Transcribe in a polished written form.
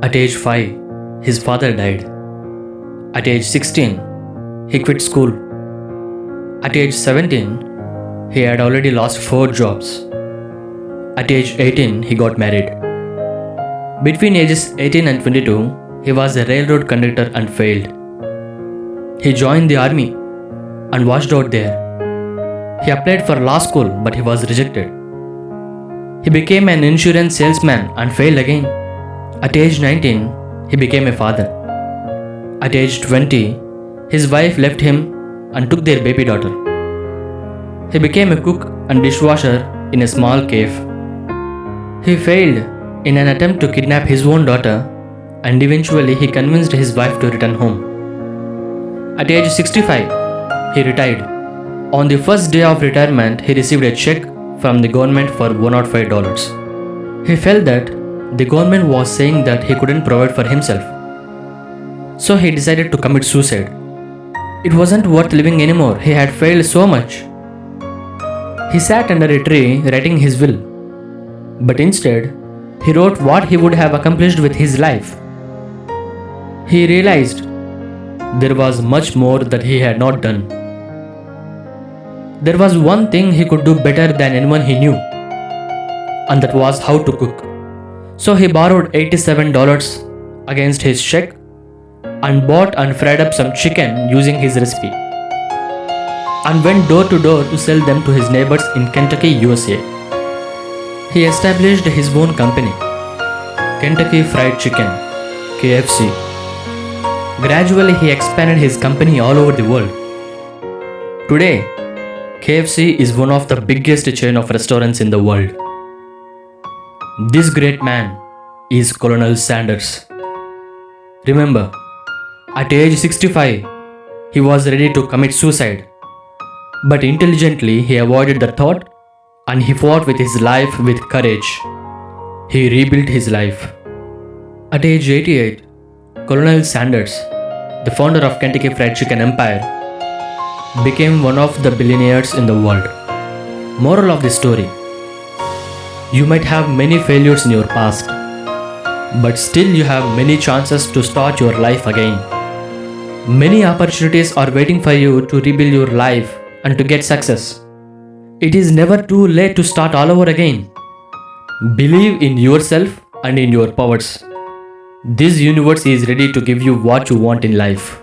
At age 5, his father died. At age 16, he quit school. At age 17, he had already lost 4 jobs. At age 18, he got married. Between ages 18 and 22, he was a railroad conductor and failed. He joined the army and washed out there. He applied for law school but he was rejected. He became an insurance salesman and failed again. At age 19, he became a father. At age 20, his wife left him and took their baby daughter. He became a cook and dishwasher in a small cave. He failed in an attempt to kidnap his own daughter, and eventually he convinced his wife to return home. At age 65, he retired. On the first day of retirement, he received a check from the government for $105. He felt that the government was saying that he couldn't provide for himself. So he decided to commit suicide. It wasn't worth living anymore. He had failed so much. He sat under a tree writing his will. But instead, he wrote what he would have accomplished with his life. He realized there was much more that he had not done. There was one thing he could do better than anyone he knew, and that was how to cook. So he borrowed $87 against his check and bought and fried up some chicken using his recipe, and went door to door to sell them to his neighbors in Kentucky, USA. He established his own company, Kentucky Fried Chicken, KFC. Gradually, he expanded his company all over the world. Today, KFC is one of the biggest chain of restaurants in the world. This great man is Colonel Sanders. Remember, at age 65, he was ready to commit suicide. But intelligently, he avoided the thought and he fought with his life with courage. He rebuilt his life. At age 88, Colonel Sanders, the founder of Kentucky Fried Chicken Empire, became one of the billionaires in the world. Moral of the story: you might have many failures in your past, but still you have many chances to start your life again. Many opportunities are waiting for you to rebuild your life and to get success. It is never too late to start all over again. Believe in yourself and in your powers. This universe is ready to give you what you want in life.